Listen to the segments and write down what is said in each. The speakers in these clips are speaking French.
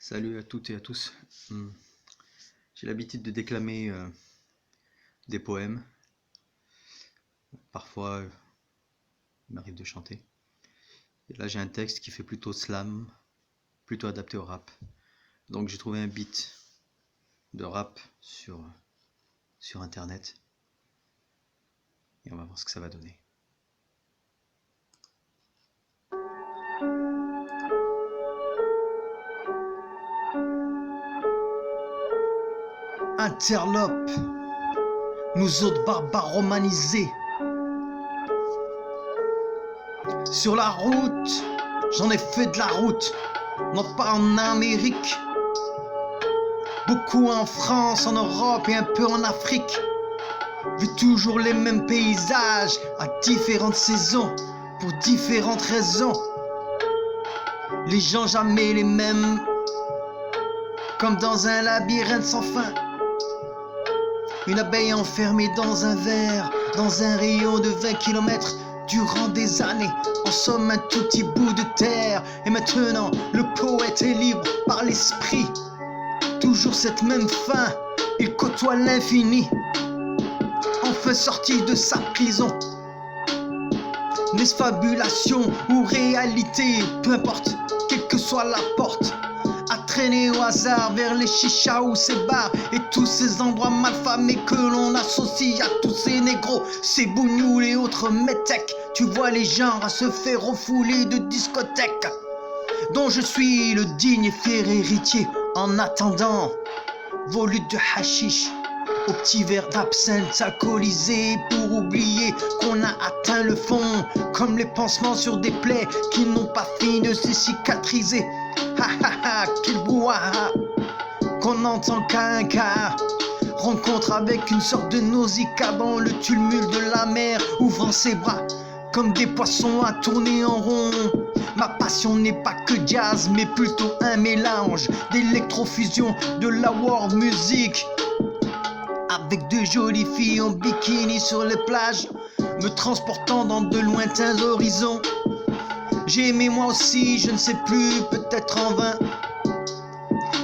Salut à toutes et à tous. J'ai l'habitude de déclamer des poèmes. Parfois, il m'arrive de chanter. Et là, j'ai un texte qui fait plutôt slam, plutôt adapté au rap. Donc, j'ai trouvé un beat de rap sur Internet. Et on va voir ce que ça va donner. Interlope, nous autres barbares romanisés. Sur la route, j'en ai fait de la route, non pas en Amérique. Beaucoup en France, en Europe et un peu en Afrique. Vu toujours les mêmes paysages à différentes saisons, pour différentes raisons. Les gens jamais les mêmes, comme dans un labyrinthe sans fin. Une abeille enfermée dans un verre, dans un rayon de 20 km durant des années. En somme, un tout petit bout de terre. Et maintenant, le poète est libre par l'esprit. Toujours cette même fin, il côtoie l'infini. Enfin sorti de sa prison. N'est-ce fabulation ou réalité? Peu importe, quelle que soit la porte. À traîner au hasard vers les chichas ou ces bars et tous ces endroits malfamés que l'on associe à tous ces négros, ces bougnoules et autres métèques. Tu vois les genres à se faire refouler de discothèques, dont je suis le digne et fier héritier. En attendant vos luttes de hashish au petit verre d'absinthe alcoolisé, pour oublier qu'on a atteint le fond, comme les pansements sur des plaies qui n'ont pas fini de se cicatriser. Ha ha ha, quel brouhaha qu'on entend qu'à un quart. Rencontre avec une sorte de nauséabond, le tumulte de la mer ouvrant ses bras comme des poissons à tourner en rond. Ma passion n'est pas que jazz, mais plutôt un mélange d'électrofusion, de la world music, avec de jolies filles en bikini sur les plages, me transportant dans de lointains horizons. J'ai aimé moi aussi, je ne sais plus, peut-être en vain.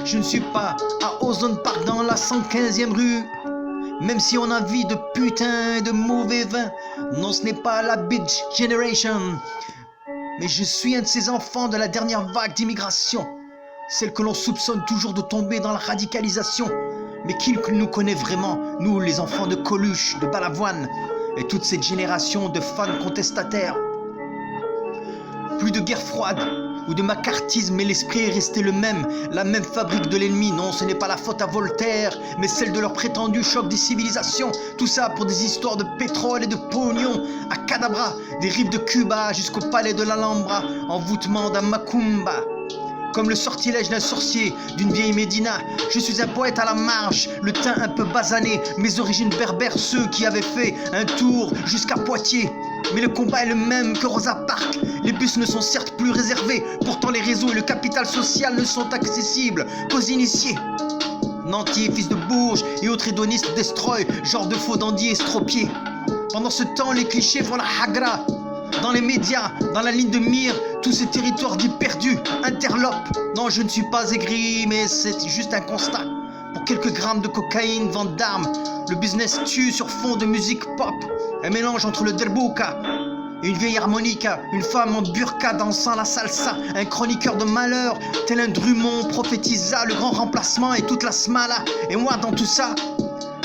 Je ne suis pas à Ozone Park dans la 115e rue, même si on a envie de putain de mauvais vin. Non, ce n'est pas la Beach Generation, mais je suis un de ces enfants de la dernière vague d'immigration, celle que l'on soupçonne toujours de tomber dans la radicalisation. Mais qui nous connaît vraiment, nous les enfants de Coluche, de Balavoine et toute cette génération de fans contestataires? Plus de guerre froide ou de macartisme, mais l'esprit est resté le même, la même fabrique de l'ennemi. Non, ce n'est pas la faute à Voltaire, mais celle de leur prétendu choc des civilisations. Tout ça pour des histoires de pétrole et de pognon. À Cadabra, des rives de Cuba jusqu'au palais de l'Alhambra, envoûtement d'un Macumba. Comme le sortilège d'un sorcier, d'une vieille Médina, je suis un poète à la marche, le teint un peu basané, mes origines berbères, ceux qui avaient fait un tour jusqu'à Poitiers. Mais le combat est le même que Rosa Parks. Les bus ne sont certes plus réservés, pourtant les réseaux et le capital social ne sont accessibles qu'aux initiés. Nantis, fils de Bourges et autres hédonistes destroy, genre de faux dandiers estropiés. Pendant ce temps, les clichés font la hagra. Dans les médias, dans la ligne de mire, tous ces territoires dits perdus, interlopent. Non, je ne suis pas aigri, mais c'est juste un constat. Pour quelques grammes de cocaïne, vente d'armes, le business tue sur fond de musique pop. Un mélange entre le derbouka et une vieille harmonica, une femme en burqa dansant la salsa, un chroniqueur de malheur, tel un Drummond prophétisa le grand remplacement et toute la smala. Et moi, dans tout ça,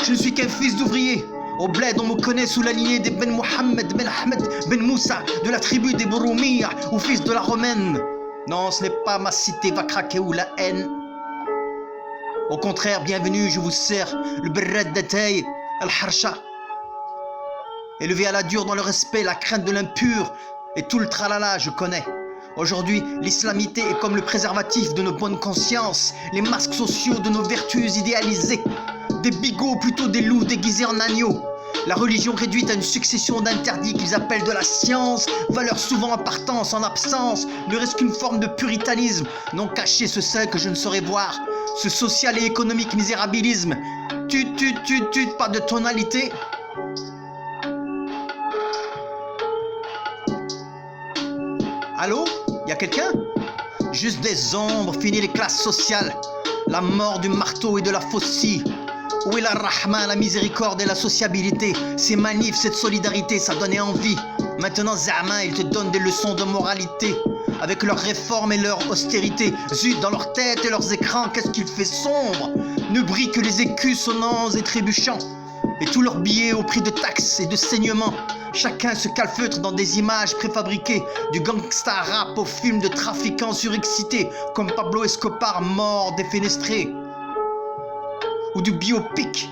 je ne suis qu'un fils d'ouvrier. Au bled, on me connaît sous la lignée des Ben Mohamed, Ben Ahmed, Ben Moussa, de la tribu des Boroumia, ou fils de la Romaine. Non, ce n'est pas ma cité va craquer ou la haine. Au contraire, bienvenue, je vous sers le berret d'Ataï, al-Harsha. Élevé à la dure dans le respect, la crainte de l'impur et tout le tralala, je connais. Aujourd'hui, l'islamité est comme le préservatif de nos bonnes consciences, les masques sociaux de nos vertus idéalisées. Des bigots, plutôt des loups déguisés en agneaux. La religion réduite à une succession d'interdits qu'ils appellent de la science, valeur souvent appartence en absence, ne reste qu'une forme de puritanisme, non caché ce sein que je ne saurais voir, ce social et économique misérabilisme. Pas de tonalité. Allô? Y'a quelqu'un? Juste des ombres, fini les classes sociales. La mort du marteau et de la faucille. Où est la rahma, la miséricorde et la sociabilité? Ces manifs, cette solidarité, ça donnait envie. Maintenant Zama, ils te donnent des leçons de moralité. Avec leurs réformes et leur austérité. Zut, dans leur tête et leurs écrans, qu'est-ce qu'il fait sombre? Ne brillent que les écus sonnants et trébuchants. Et tous leurs billets au prix de taxes et de saignements. Chacun se calfeutre dans des images préfabriquées. Du gangsta rap au film de trafiquants surexcités. Comme Pablo Escobar mort défenestré. Ou du biopic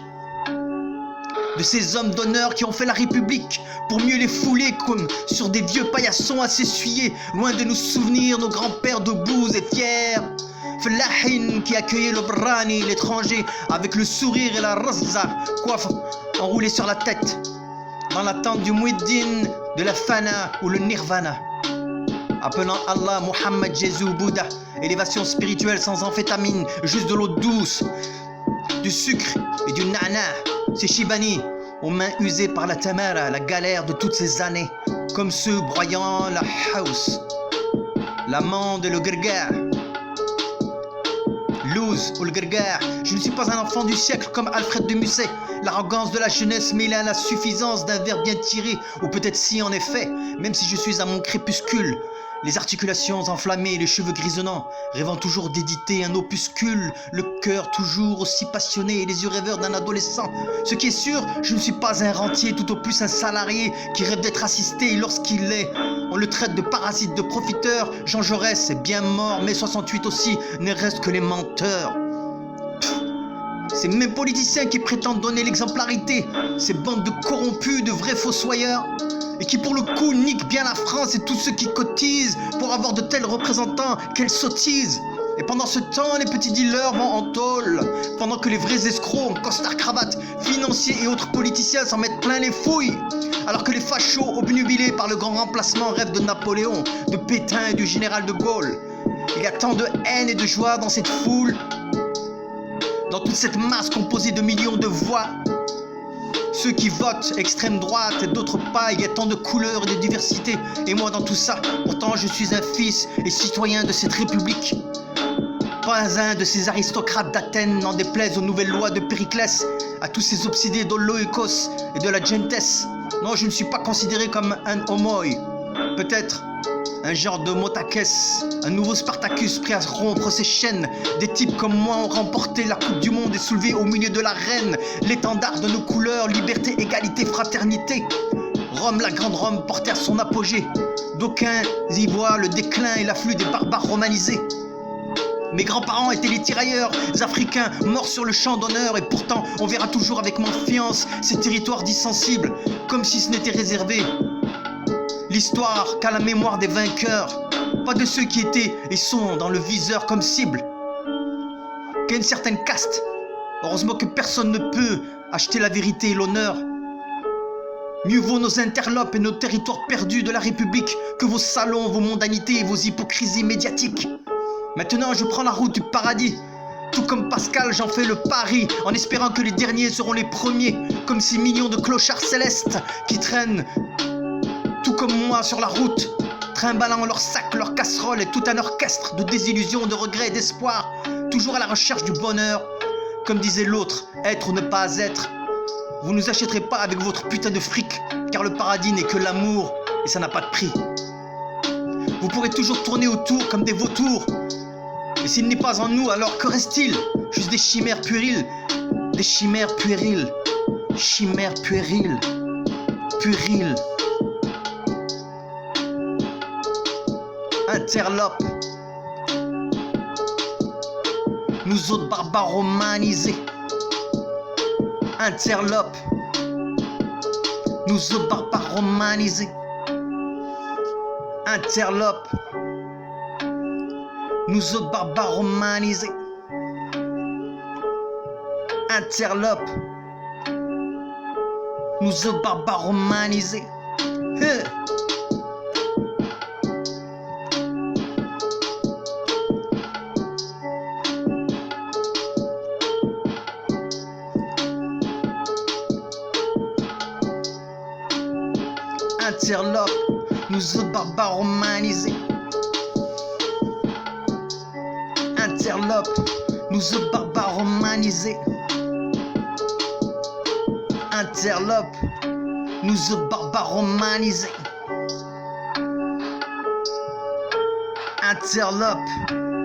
de ces hommes d'honneur qui ont fait la République pour mieux les fouler comme sur des vieux paillassons à s'essuyer, loin de nous souvenir nos grands-pères debout et fiers. Felahin qui accueillait le brani, l'étranger, avec le sourire et la razza, coiffe enroulée sur la tête, dans l'attente du Mueddin, de la Fana ou le Nirvana. Appelant Allah, Mohammed, Jésus, Bouddha, élévation spirituelle sans amphétamine, juste de l'eau douce, du sucre et du nana. Ces Shibani aux mains usées par la Tamara, la galère de toutes ces années, comme ceux broyant la house, l'amande et le grgar. Loose ou le grgar, je ne suis pas un enfant du siècle comme Alfred de Musset. L'arrogance de la jeunesse mêlée à la suffisance d'un verre bien tiré, ou peut-être si en effet, même si je suis à mon crépuscule, les articulations enflammées, les cheveux grisonnants, rêvant toujours d'éditer un opuscule, le cœur toujours aussi passionné et les yeux rêveurs d'un adolescent. Ce qui est sûr, je ne suis pas un rentier, tout au plus un salarié qui rêve d'être assisté et lorsqu'il l'est, on le traite de parasite, de profiteur. Jean Jaurès est bien mort, mais 68 aussi, ne reste que les menteurs. Ces mêmes politiciens qui prétendent donner l'exemplarité, ces bandes de corrompus, de vrais fossoyeurs, et qui pour le coup niquent bien la France et tous ceux qui cotisent pour avoir de tels représentants, quelle sottise. Et pendant ce temps, les petits dealers vont en tôle, pendant que les vrais escrocs en costard-cravate, financiers et autres politiciens s'en mettent plein les fouilles, alors que les fachos obnubilés par le grand remplacement rêvent de Napoléon, de Pétain et du général de Gaulle. Il y a tant de haine et de joie dans cette foule, dans toute cette masse composée de millions de voix. Ceux qui votent extrême droite et d'autres pas, il y a tant de couleurs et de diversité. Et moi dans tout ça, pourtant je suis un fils et citoyen de cette république. Pas un de ces aristocrates d'Athènes n'en déplaise aux nouvelles lois de Périclès, à tous ces obsédés d'Oloikos et de la Gentes. Non, je ne suis pas considéré comme un homoi. Peut-être un genre de Motakes, un nouveau Spartacus prêt à rompre ses chaînes. Des types comme moi ont remporté la Coupe du Monde et soulevé au milieu de l'arène l'étendard de nos couleurs, liberté, égalité, fraternité. Rome, la grande Rome, portait à son apogée. D'aucuns y voient le déclin et l'afflux des barbares romanisés. Mes grands-parents étaient les tirailleurs africains morts sur le champ d'honneur, et pourtant on verra toujours avec méfiance ces territoires dits sensibles, comme si ce n'était réservé l'histoire qu'à la mémoire des vainqueurs, pas de ceux qui étaient et sont dans le viseur comme cible, qu'à une certaine caste. Heureusement que personne ne peut acheter la vérité et l'honneur. Mieux vaut nos interlopes et nos territoires perdus de la République que vos salons, vos mondanités et vos hypocrisies médiatiques. Maintenant je prends la route du paradis. Tout comme Pascal, j'en fais le pari, en espérant que les derniers seront les premiers, comme ces millions de clochards célestes qui traînent tout comme moi sur la route, trimballant leurs sacs, leurs casseroles et tout un orchestre de désillusions, de regrets et d'espoir, toujours à la recherche du bonheur. Comme disait l'autre, être ou ne pas être. Vous ne nous achèterez pas avec votre putain de fric, car le paradis n'est que l'amour et ça n'a pas de prix. Vous pourrez toujours tourner autour comme des vautours. Et s'il n'est pas en nous, alors que reste-t-il? Juste des chimères puériles. Des chimères puériles. Chimères puériles. Puériles. Interlope. Nous autres barbares romanisés. Interlope. Nous autres barbares romanisés. Interlope. Nous autres barbares romanisés. Interlope. Nous autres barbares romanisés. Interlope, nous autres barbares romanisés. Interlope, nous a barbares romanisés. Interlope, nous a barbares romanisés. Interlope.